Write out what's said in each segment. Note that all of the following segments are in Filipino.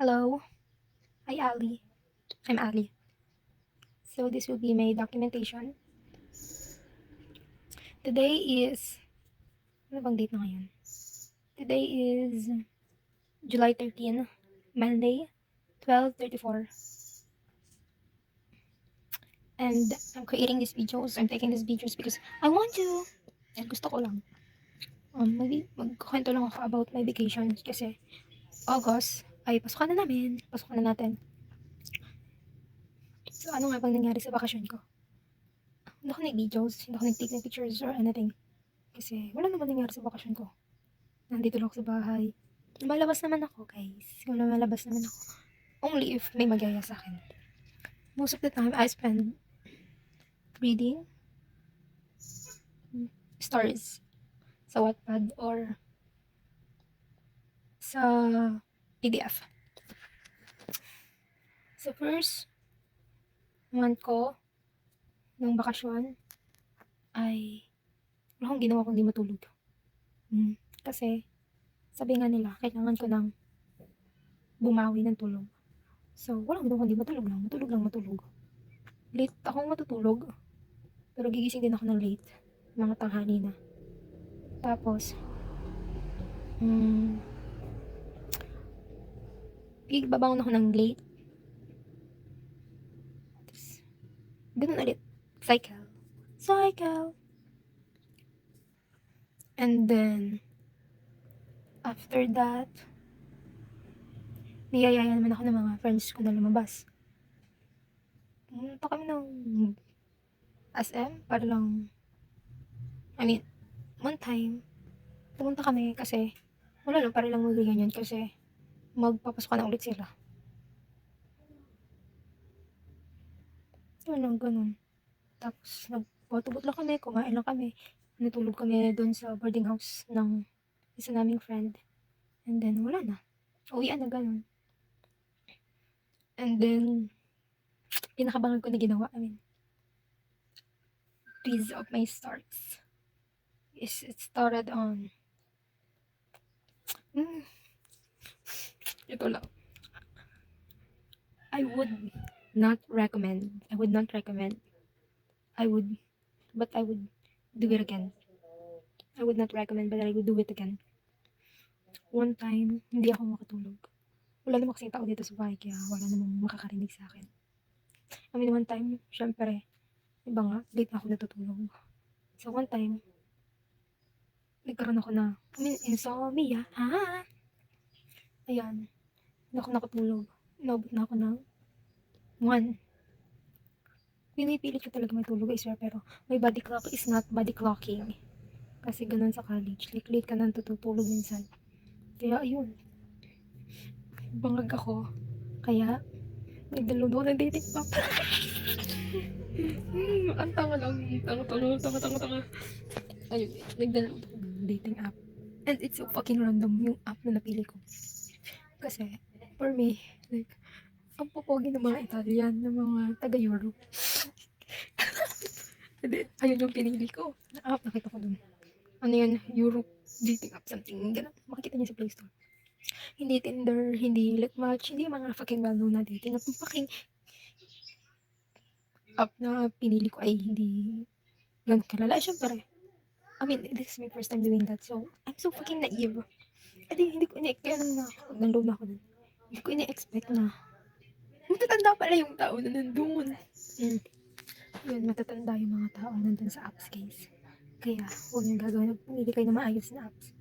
Hello, hi Ali. I'm Ali. So this will be my documentation. Today is, ano bang date na ngayon? Today is July 13, Monday, 12:34. And I'm creating these videos. I'm taking these videos because I want to. And gusto ko lang. Maybe magkukwento lang ako about my vacation kasi August ay pasukan na namin. Pasukan na natin. So ano nga bang nangyari sa bakasyon ko? Hindi ako nag-videos, hindi ako nag-take ng pictures or anything. Kasi wala naman nangyari sa bakasyon ko. Nandito lang ako sa bahay. Lumalabas naman ako, guys. Lumalabas naman ako. Only if may magyaya sa akin. Most of the time, I spend reading stories sa Wattpad or sa PDF. Sa first month ko ng bakasyon ay wala akong ginawa kundi matulog. Kasi sabi nga nila, kailangan ko ng bumawi ng tulog. So, walang ginawa kundi matulog. Late akong matutulog. Pero gigising din ako ng late. Mga tanghali na. Tapos, babangon ako ng late. Tapos, ganun ulit. Cycle. And then, after that, niyayaya naman ako ng mga friends ko na lumabas. Pumunta kami ng SM para lang, one time, pumunta kami kasi, wala lang, para lang mag-reunion kasi magpapasok na ulit sila. Ganun. Tapos, nagpatubot lang kami, kumain lang kami. Natulog kami doon sa boarding house ng isa naming friend. And then, wala na. Uwian na ganun. And then, pinakabangan ko na ginawa, piece of my starts is it started on ito lang. I would not recommend. But I would do it again. I would not recommend, but I would do it again. One time, hindi ako makatulog. Wala namang kasing tao dito sa bahay, kaya wala namang makakarinig sa akin. One time, syempre, iba nga, late na ako natutulog. So, one time, nagkaroon ako na, insomnia. Ayan, hindi ako nakatulog. Inabot na ako ng 1. Pinipilit ko talaga matulog, I swear, pero my body clock is not body clocking. Kasi ganun sa college, late ka nang tutulog minsan. Kaya ayun, bangag ako. Kaya, nag-download ako ng dating app. Ang tanga lang, tanga. Ayun, nag-download ako ng dating app. And it's so fucking random yung app na napili ko. Kasi, for me, like, ang popogi ng mga Italian, ng mga taga-Europe. Ayun yung pinili ko. Na app, nakita ko dun. Ano yun, Europe dating app, something, gano'n. Makikita niyo sa Play Store. Hindi Tinder, hindi Litmatch, hindi mga fucking well-known na dating app. Yung fucking app na pinili ko ay hindi ganun kalala. Syempre, this is my first time doing that. So, I'm so fucking naive. Hindi ko kaya nung nandun ako nun, hindi ko ini-expect na matatanda pala yung tao na nandun. Yun, matatanda yung mga tao nandun sa apps, guys. Kaya, huwag niyong gagawin. Pumili kayo ng maayos na apps.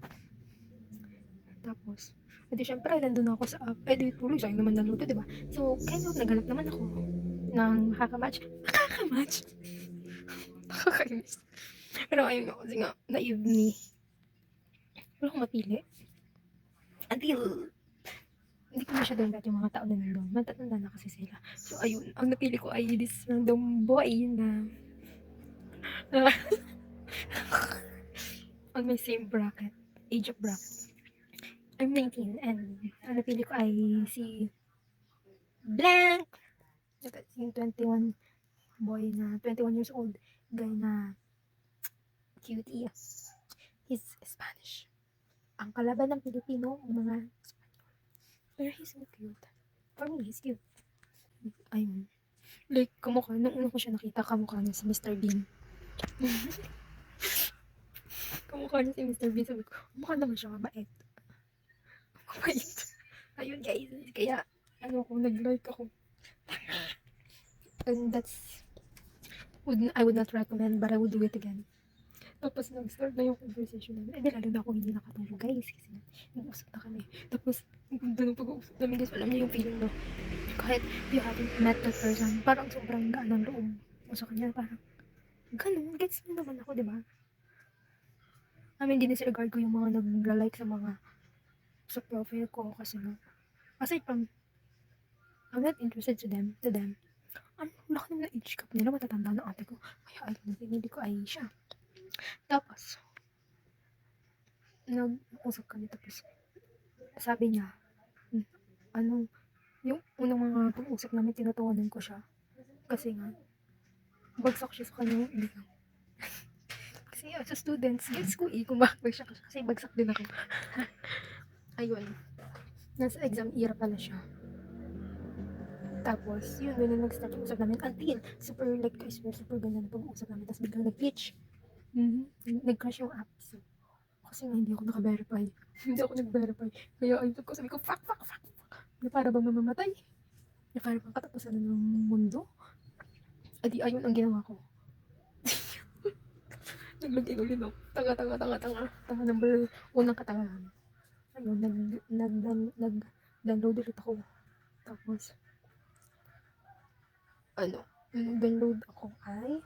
Tapos, syempre, nandun ako sa app. Tuloy, sa'yo naman naluto, diba? So, kind of, naghanap naman ako ng makakamatch. Nakakainis. Pero ayun nga, kasi nga, naive me. Wala akong mapili. Until, hindi ko masyadong dati yung mga tao na nandun. Matatanda na kasi sila. So, ayun, ang napili ko ay this random boy na on my same bracket, age of bracket. I'm 19 and ang napili ko ay si Blank. Yung 21 boy na 21 years old guy na cutie. He's Spanish. Ang kalaban ng Pilipino, mga Espanyol. Pero he's so cute. For me, he's cute. Ayun. Like, kamukha, nung una ko siya nakita, kamukha niya si Mr. Bean. Kamukha niya si Mr. Bean. Sabi ko, mukha naman siya mabait. Mabait. Ayun guys. Kaya, nag-like ako. And I would not recommend, but I would do it again. Tapos nag-start na yung conversation namin. Lalo na ako hindi nakatulog guys. Kasi nag-usap na kami. Tapos, ang ganda ng pag-uusap namin guys. Alam niyo yung feeling no. Kahit you haven't met that person, parang sobrang gaan ng loob mo sa kanya. Parang, ganun. Gets mo naman ako, di ba? I mean, disregard ko yung mga nag-like sa profile ko. Kasi nga, aside from, I'm not interested to them. Ano, laki naman na age gap nila. Matatanda na ate ko. Kaya, hindi ko ay siya. Tapos, nag-usap kami tapos sabi niya, yung unang mga pag-usap namin tinatawanan ko siya kasi nga bagsak siya sa kanyang ibigan. Kasi sa students, gets ko kung bakit siya kasi bagsak din ako. Ayun, nasa exam era pala siya. Tapos, yun, doon nag-start yung usap namin until super like, I swear, super ganda na pag-usap namin tapos biglang nag-glitch. Nag-crash yung app. So, kasi nga hindi ako naka-verify. Hindi ako nag-verify. Kaya ayun ko, sabi ko, fuck. Na para bang mamamatay. Na para bang katapusan ng mundo. Adi ayun ang ginawa ko. Naglagay ulit ako. Tanga number unang katangahan. Ayun, nag-download ulit ako. Tapos, nag-download ako ay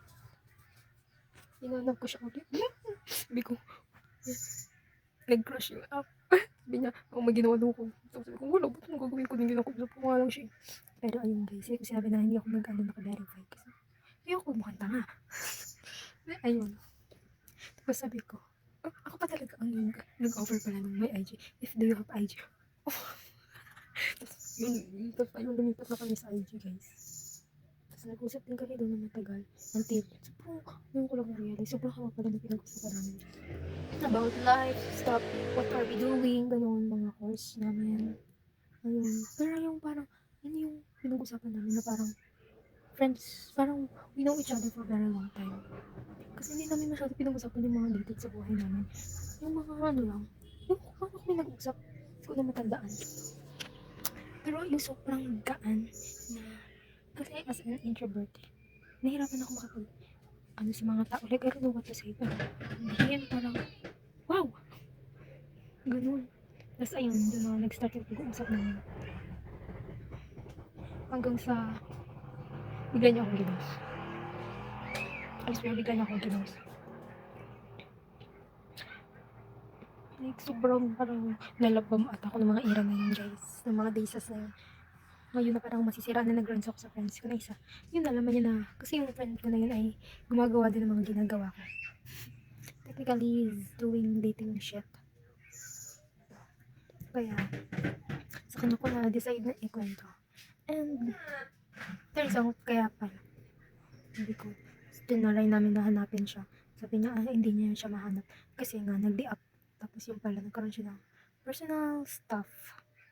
hinanap ko siya ulit. Sabi ko, nag-crash yung app. Sabi niya, may ginawa ko. Tapos sabi ko, wala, ba't nang gagawin ko din ginawa ko? Sabi ko, lang siya. Pero ayun guys, sinabi na hindi ako naka-verify kasi hindi ako mukhang tanga. Ayun. Tapos sabi ko, ako pa talaga ang nag-offer pala ng my IG. If do you have IG? Tapos yun, lumipat na kami sa IG guys. Tapos nag-usap din kami doon na matagal. Until, yung ko lang na-realize, sobrang haba pala na pinag-usapan namin. About life, stuff, what are we doing, ganoon, mga course namin. Ayun. Pero yung parang, yun yung pinag-usapan namin na parang, friends, parang we know each other for a very long time. Kasi hindi namin masyado pinag-usapan yung mga details sa buhay namin. Yung mga lang, yung paano kami nag-usap, hindi ko na matandaan. Pero yung sobrang gaan na, kasi as an introvert, nahirapan ako makapag, sa mga tao, like I don't know what to say, pero hindi parang, wow! Ganun. Tapos ayun, doon na nag-start yung pag-uusap namin. Hanggang sa, bigla niya akong ginos. I swear, bigla niya akong ginos. Like, sobrang parang nalabam at ako ng mga era na yun, guys. Ng mga days na yun. Ngayon na parang masisira na nag-runs ako sa friends ko na isa. Yun, nalaman niya na, kasi yung friend ko na yun ay gumagawa din ng mga ginagawa ko. Technically, he's doing dating shit. Kaya, sa kanya ko na-decide na ikwento. And, turns out, kaya pala. Hindi ko, tinalay namin na hanapin siya. Sabi niya, hindi niya siya mahanap. Kasi nga, nag-di up. Tapos yung pala, nagkaroon siya ng personal stuff.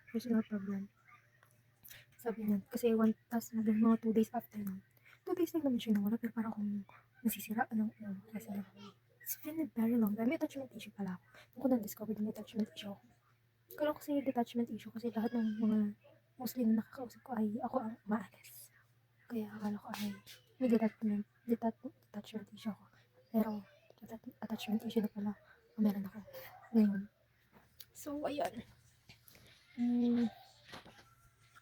Personal problem. Sabi niya, kasi tas mga 2 days after nun. 2 days lang naman siya nawala, pero parang kung nasisira ng ulo. Kasi it's been a very long time. May attachment issue pala ako. Nung ko na-discover din may attachment issue ako. Kala ko kasi detachment issue kasi lahat ng mga mostly na nakakausap ko ay ako ang maalis. Kaya akala ko ay may detachment issue ako. Pero attachment issue na pala meron ako ngayon. So, ayan.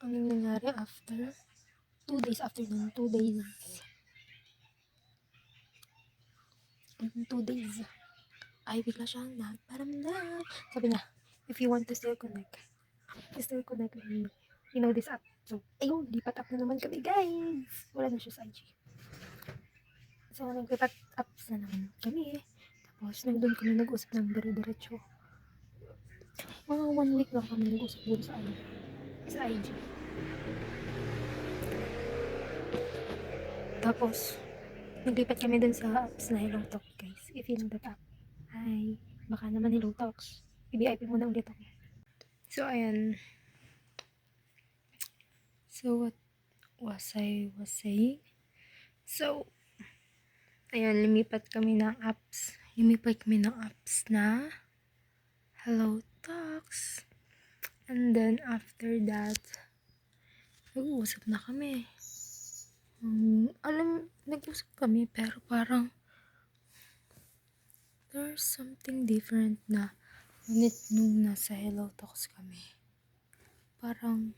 Anong nangyari after 2 days after nun, 2 days ay bigla siyang nagparamdam. Sabi niya, if you want to still connect with me, you know this app. So, ayun, lipat up na naman kami guys. Wala na siya sa IG. So, naglipat apps na naman kami. Tapos, nandun kami nag-usap ng dire-diretso. Mga 1 week lang kami nag-usap doon sa IG. Tapos, naglipat kami dun sa apps na Hello Talk, guys. If you know that app. Hi. Baka naman Hello Talks. I-VIP mo na ulit ako. So, ayan. So, what was saying? So, ayun, lumipat kami ng apps na Hello Talks. And then, after that, nag-uusap na kami. Nag-usap kami, pero parang there's something different na ngunit nung nasa Hello Talks kami. Parang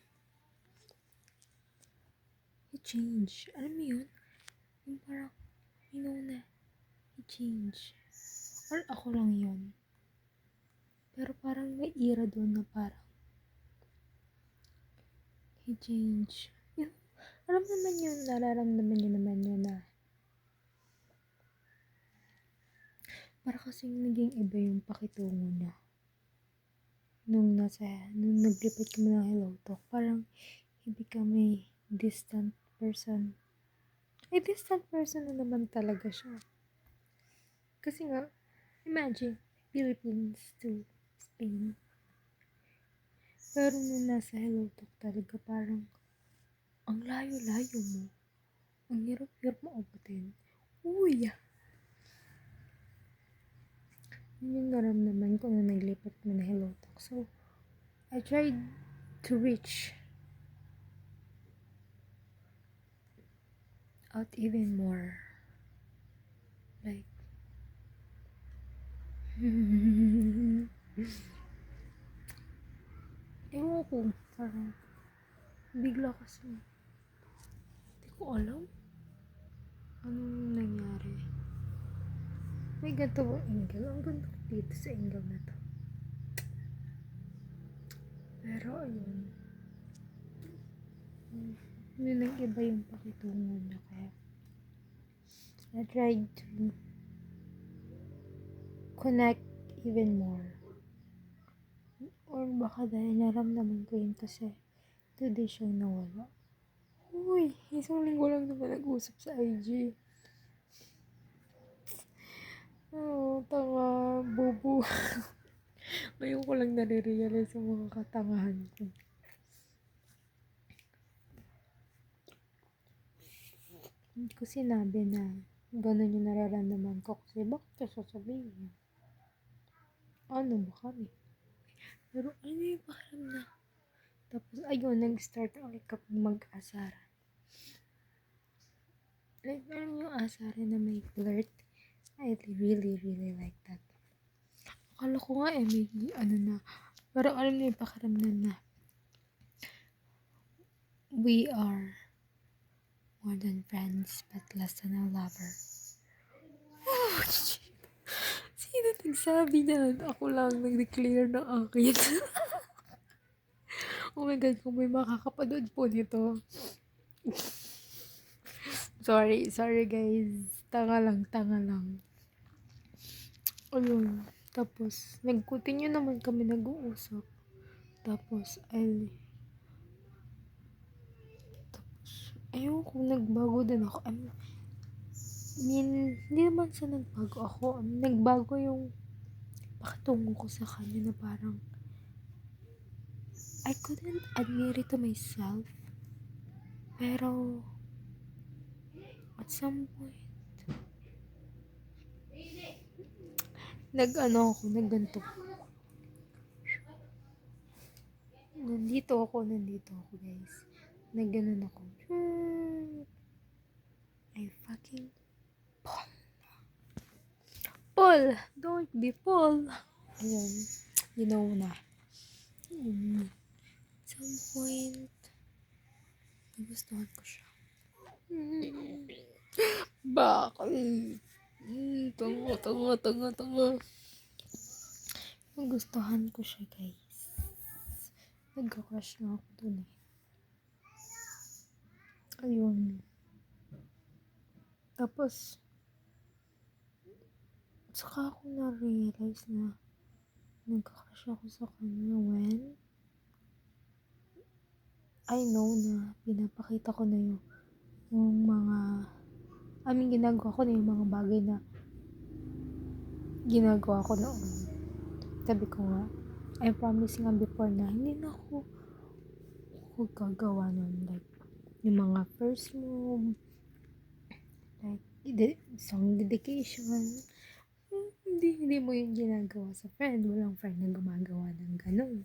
i-change. Alam mo yun? Yung parang, i-change. Or ako lang yun. Pero parang may era doon na parang i-change. Yun, alam naman yun, nararamdaman nyo naman yun na para kasing naging iba yung pakitungo niya. Nung naglipat kami ng Hello Talk, parang he become a distant person. Distant person na naman talaga siya. Kasi nga, imagine, Philippines to Spain. Pero nung nasa Hello Talk talaga, parang ang layo-layo mo. Ang hirap-hirap mo abutin. Uy! Yun yung naramdaman ko na naglipat mo na Hello Talk. So, I tried to reach out even more. Like, ewan ko, parang bigla kasi, hindi ko alam anong nangyari. May ganito bang angle? Ang ganda ko dito sa angle na to. Pero ayun, yun nag-iba yung pakitungo niya. Kaya I tried to connect even more. Or baka dahil naramdaman ko yun kasi today siyang nawala. Uy, isang linggo lang naman nag-usap sa IG. Tanga, bobo. Ngayon ko lang nare-realize yung mga katangahan ko. Hindi ko sinabi na gano'n yung nararamdaman ko kasi bakit ka sasabihin? Ano ba kami? Pero ano yung pakiram na? Tapos ayun, nag-start ulit kami mag-asaran. Like, alam yung asaran na may flirt? I really, really like that. Akala ko nga may na. Pero alam niyo yung pakiramdam na we are more than friends but less than a lover. Oh, sino nagsabi niyan? Ako lang nag-declare ng akin. Oh my God, kung may makakapanood po nito. Sorry guys. Tanga lang. Ayun. Tapos, nag-continue naman kami nag-uusap. Tapos, ayun kung nagbago din ako. Hindi naman sa nagbago ako. Nagbago yung pakitungo ko sa kanya na parang I couldn't admit it to myself. Pero, at some point, nagganto. Nandito ako guys. Nagganon ako. I fucking Paul! Don't be Paul! Ayun, you know na. Some point, nagustuhan ko siya. Bakit? Tanga. Nagustuhan ko siya, guys. Nagka-crush nga ako dun eh. Ayun. Tapos, saka ako na-realize na nagka-crush ako sa kanya when I know na pinapakita ko na yung mga ginagawa ko na yung mga bagay na ginagawa ko noon. Sabi ko nga, I promise nga before na hindi na ako gagawa nun. Like, yung mga first move, like, song dedication. Hindi mo yung ginagawa sa friend. Walang friend na gumagawa ng ganun.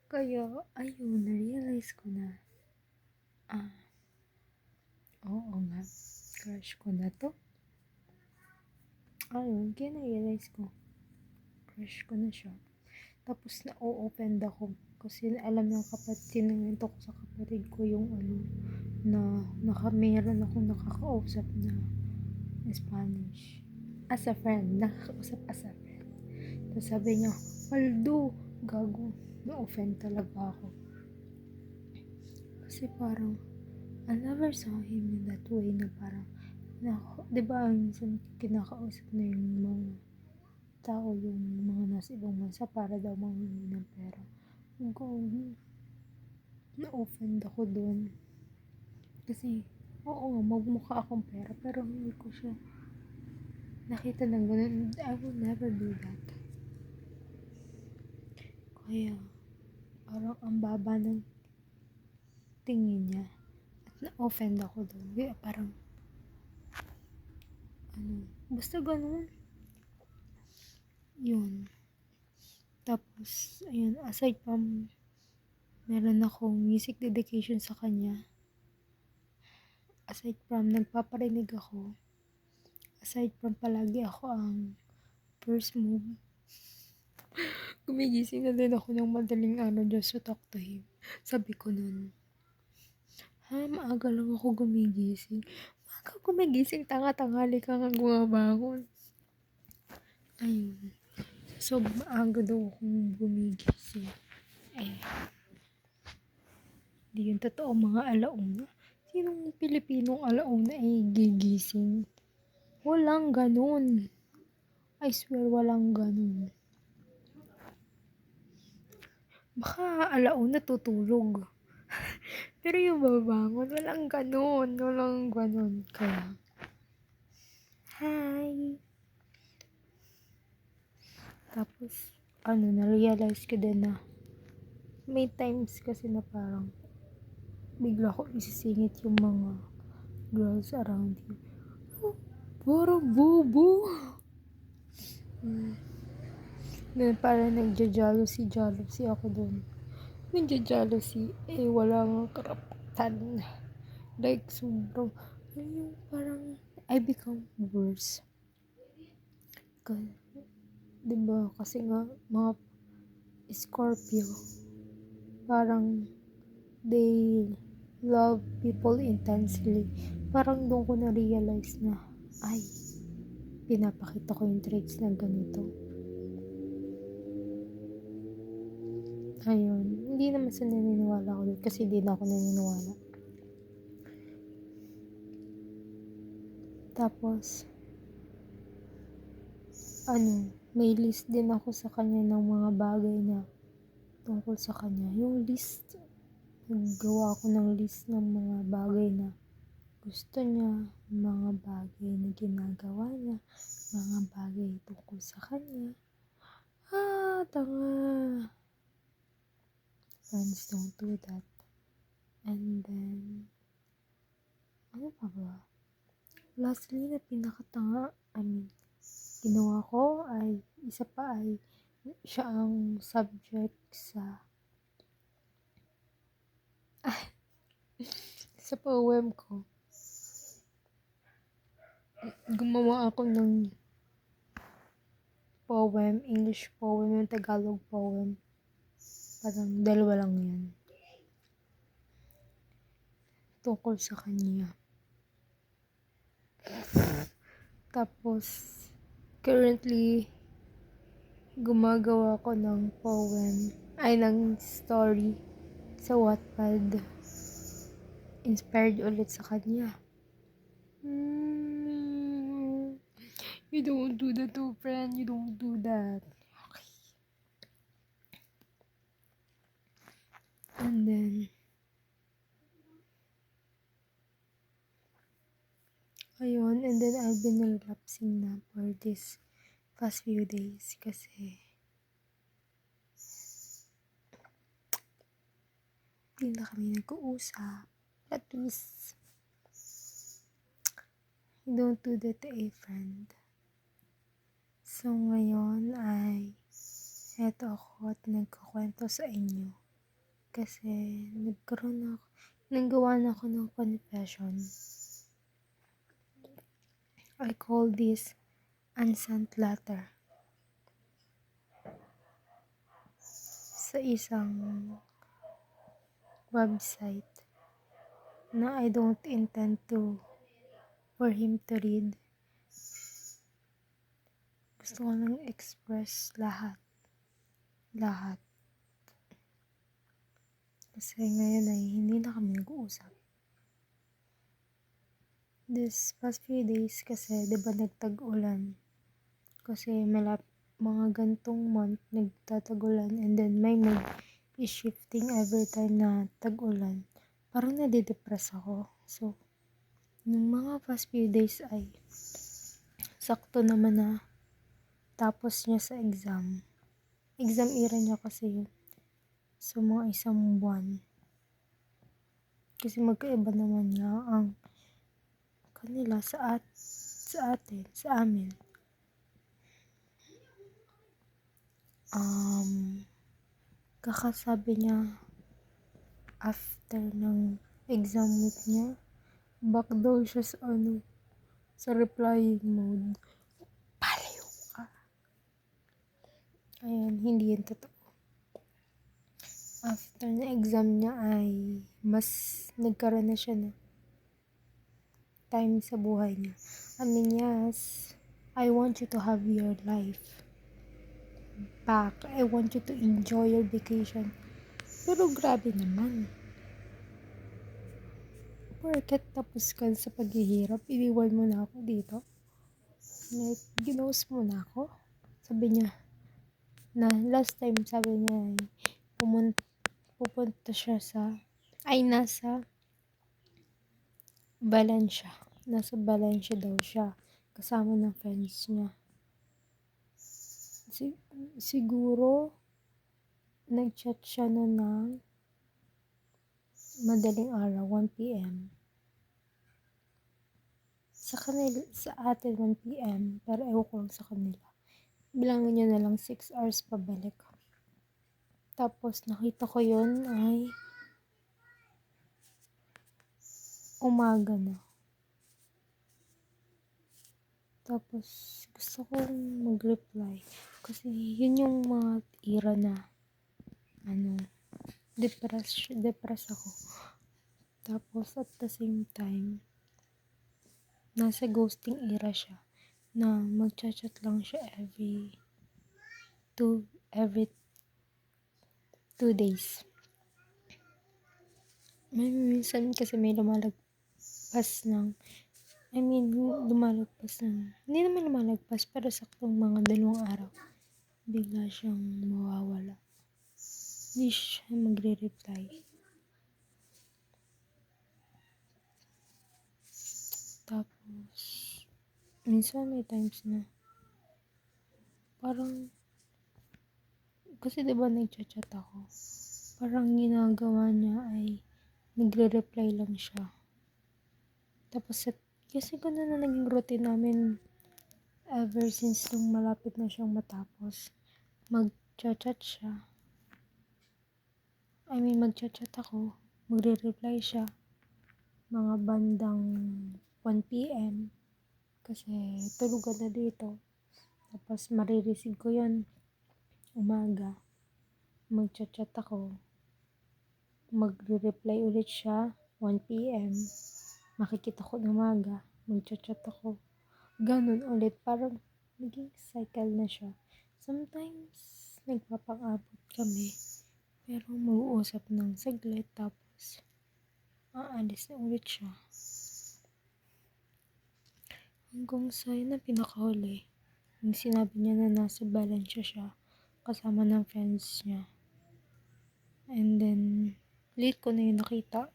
Kaya, ayun, na-realize ko na, oo nga, crush ko na to. Ayun, kaya na-realize ko, crush ko na siya. Tapos na-open ako kasi alam ng tinanento ko sa kapatid ko yung na meron akong nakakausap na Spanish. As a friend, nakakausap as a friend. Tapos sabi niya, Aldo, gago, na-offend talaga ako. Kasi parang, I never saw him in that way na parang, diba, minsan kinakausap na yung mga tao, yung mga nasa ibang bansa para daw mangingi ng pera. Gago, na-offend ako doon. Kasi, oo nga, magmukha akong pera, pero hindi ko siya nakita ng ganun. I will never do that. Kaya, parang ang baba ng tingin niya. At na-offend ako doon. Kaya parang, basta ganun. Yun. Tapos, ayun, aside from, meron akong music dedication sa kanya. Aside from, nagpaparinig ako. Aside from, palagi ako ang first move. Gumigising na din ako ng madaling just to talk to him. Sabi ko nun, maaga lang ako gumigising. Maaga gumigising, tanga-tanghali ka nga gumabangon. Ayun. So, maaga daw akong gumigising. Di yun totoo, mga alauna. Sinong Pilipinong alauna ay gigising? Walang ganun. I swear, walang ganun. Baka alauna tutulog. Pero yung babangon, walang ganun. Kaya, hi! Tapos, na-realize ko din na may times kasi na parang bigla ko isisingit yung mga girls around you. Oh, parang bobo! Parang nagja-jealousy ako dun. Nagja-jealousy, wala nga karapatan. Like, sobrang, parang, I become worse. Diba, kasi nga, mga Scorpio, parang, they love people intensely. Parang doon ko na-realize na, pinapakita ko yung traits na ganito. Ayun, hindi naman sa naniniwala ko doon kasi di na ako naniniwala. Tapos, may list din ako sa kanya ng mga bagay na tungkol sa kanya. Yung list, naggawa ako ng list ng mga bagay na gusto niya, mga bagay na ginagawa niya, mga bagay tungkol sa kanya. Tanga. Friends don't do that. And then, ano pa ba? Lastly, na pinakatanga, ginawa ko ay, isa pa ay, siya ang subject sa poem ko. Gumawa ako ng poem, English poem, yung Tagalog poem. Parang dalawa lang yan. Tungkol sa kanya. Tapos, currently, gumagawa ko ng poem, ng story sa Wattpad. Inspired ulit sa kanya. You don't do that to friend. You don't do that. Okay. And then, ayun, and then I've been relapsing na for this past few days kasi hindi na kami nag-uusap. At least, you don't do that to a friend. So, ngayon ay eto ako at nagkukwento sa inyo. Kasi naggawa na ako ng confession. I call this unsent letter. Sa isang website na I don't intend for him to read. Gusto ko lang express lahat. Kasi ngayon ay hindi na kami nag-uusap. This past few days kasi, di ba nagtag-ulan? Kasi mga gantong month nagtatagulan and then may mood is shifting every time na tag-ulan. Parang nadidepress ako. So, nung mga past few days ay sakto naman na tapos niya sa exam. Exam era niya kasi yun. So, mga isang buwan. Kasi magkaiba naman nga ang kanila sa amin. Kakasabi niya after ng exam week niya, back daw siya sa replying mode. Palayo ka. Ayan, hindi yun totoo. After na exam niya ay mas nagkaroon na siya na time sa buhay niya. I mean, yes, I want you to have your life back. I want you to enjoy your vacation. Pero grabe naman. Porket tapos ka sa paghihirap, iniwan mo na ako dito. Like, ginost mo na ako. Sabi niya, na last time sabi niya ay pupunta siya nasa Valencia. Nasa Valencia daw siya. Kasama ng friends niya. Siguro, nag-chat siya na ng madaling araw, 1 p.m. Sa atin, 1 p.m. Pero ewan ko lang sa kanila. Bilangin niya na lang 6 hours pabalik. Tapos, nakita ko yun ay umaga na. Tapos, gusto kong mag-reply. Kasi, yun yung mga era na, depress ako. Tapos, at the same time, nasa ghosting era siya. Na magchat-chat lang siya every 2 days. Minsan kasi may lumalagpas hindi naman lumalagpas, pero saktong mga 2 araw, bigla siyang mawawala. Hindi siya magre-reply. Tapos, minsan may times na, parang, kasi diba nagchat-chat ako, parang ginagawa niya ay, nagre-reply lang siya. Tapos, kasi gano'n na naging routine namin ever since nung malapit na siyang matapos. Mag-chat siya. Mag-chat ako. Magre-reply siya. Mga bandang 1 p.m. Kasi tulugan na dito. Tapos marireceive ko yun umaga. Mag-chat ako. Magre-reply ulit siya 1 p.m. Makikita ko ng umaga, mag-chat ako. Ganun ulit, parang naging cycle na siya. Sometimes, nagpapang-abot kami, pero mag-uusap ng saglit, tapos, aalis na ulit siya. Hanggang sa yun na pinakahuli, yung sinabi niya na nasa Valencia siya, kasama ng friends niya. And then, late ko na yun nakita.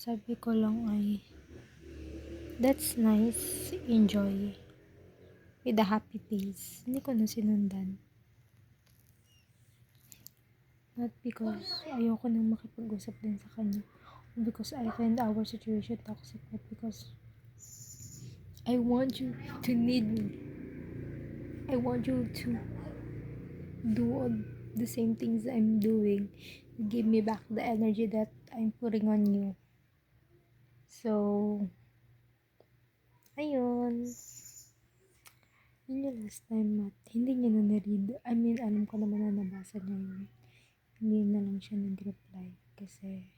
Sabi ko lang ay, that's nice, enjoy. With a happy face. Hindi ko na sinundan. Not because ayoko nang makipag-usap din sa kanya. because I find our situation toxic, but because I want you to need me. I want you to do all the same things I'm doing. Give me back the energy that I'm putting on you. So, ayun. Yun yung last time at hindi niya na na-read. I mean, alam ko naman na nabasa niya yun. Hindi na lang siya nag-reply. Kasi,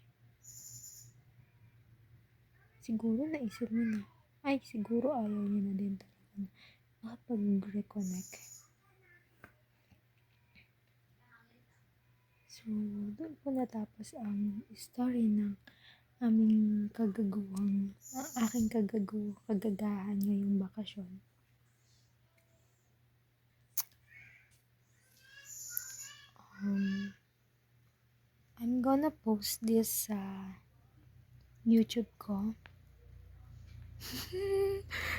siguro naisip niya na. Ay, siguro ayaw niya na din talaga na makapag-reconnect. So, doon po natapos ang story ng aming aking kagagahan ngayong bakasyon. I'm gonna post this sa YouTube ko.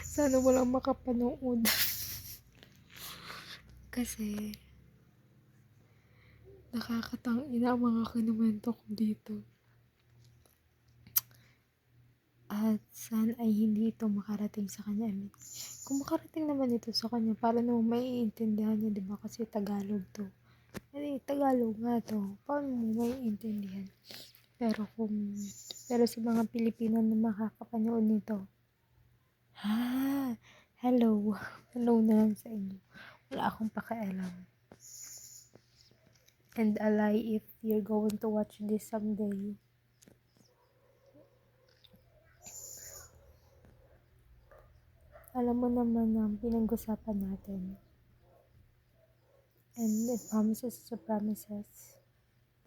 Sana walang makapanood. Kasi nakakatangina ang mga kinuwento ko dito. At sana ay hindi ito makarating sa kanya. I mean, kung makarating naman ito sa kanya, para naman maiintindihan niya, diba? Kasi Tagalog to. Tagalog nga to. Paano mo maiintindihan? Pero sa mga Pilipino na makakapanood nito, hello. Hello na lang sa inyo. Wala akong pakialam. And a lie if you're going to watch this someday. Alam mo naman ang pinag-usapan natin. And it promises to promises.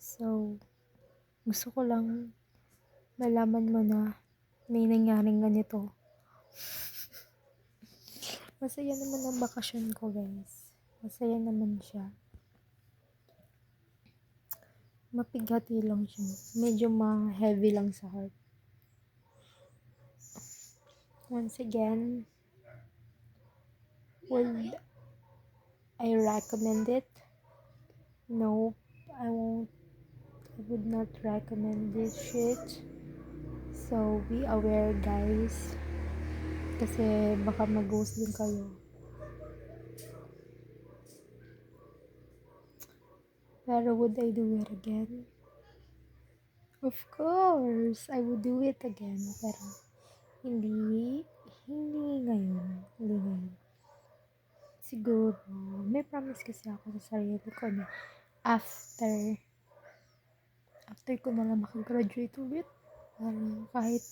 So, gusto ko lang malaman mo na may nangyaring ganito. Masaya naman ang bakasyon ko, guys. Masaya naman siya. Mapigati lang siya. Medyo ma-heavy lang sa heart. Once again, would I recommend it? No, I won't. I would not recommend this shit. So, be aware, guys. Kasi baka mag-ghost din kayo. Pero would I do it again? Of course, I would do it again. Pero hindi ngayon. Siguro, may promise kasi ako sa sarili ko na after ko na lang makagraduate ulit. Kahit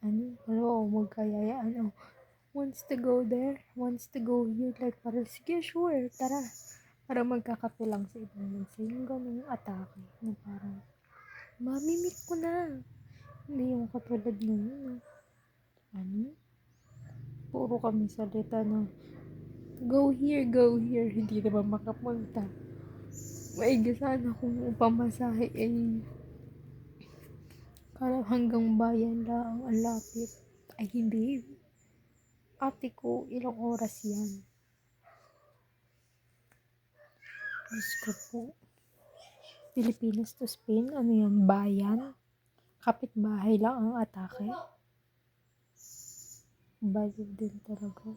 magkayayaan. Wants to go there, wants to go here. Like, parang, sige, sure, tara. Para magkakape lang sa ibang bansa. Yung ganung atake. Na parang, mamimit ko na. Hindi yung katulad ngayon. Puro kami salita na, go here, hindi naman makapunta. Maigi sana kung pamasahe ay hanggang bayan lang ang lapit. Ay hindi. Ate ko, ilang oras yan? Diyos ko po. Pilipinas to Spain, ano yan, bayan? Kapitbahay lang ang atake? Baliw din talaga.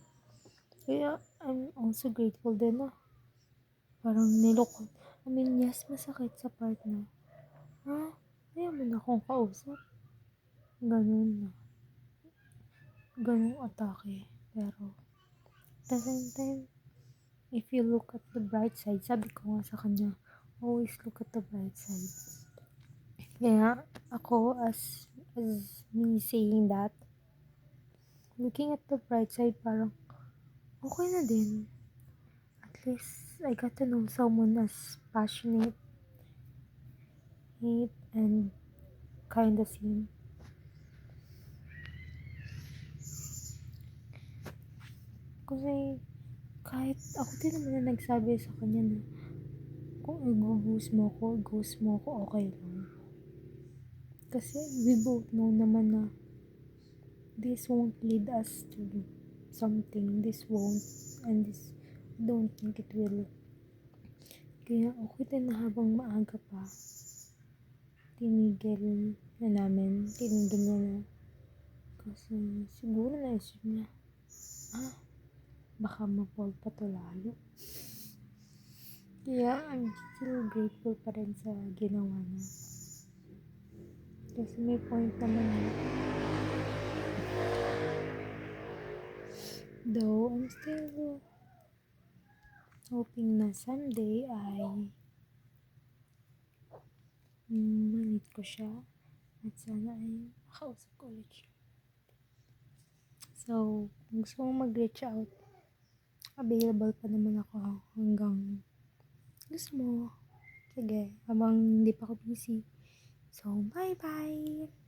Kaya, I'm also grateful din na. Parang nilokot. I mean, yes, masakit sa part na, ayaw mo na akong kausap. Ganun na. Ganung atake. Pero, at the same time, if you look at the bright side, sabi ko nga sa kanya, always look at the bright side. Kaya, ako, as me saying that, looking at the bright side, parang, okay na din. At least, I got to know someone as passionate, and kinda same. Kasi, kahit ako din naman na nagsabi sa kanya na, kung i-ghost mo ako, okay lang. Kasi, we both know naman na, this won't lead us to something. This won't, and this, I don't think it will. Kaya, okay din na habang maaga pa, tinigil na namin, tinigil niya na. Kasi siguro naisip niya, baka ma-fall pa to lalo. Kaya I'm still grateful pa rin sa ginawa niya. Kasi may point naman niya. Though I'm still hoping na someday ay ma-meet ko siya at sana ay makausap ko ulit siya. So, kung gusto mong mag-reach out, available pa naman ako hanggang gusto mo. Sige, habang hindi pa ako busy. So, bye-bye!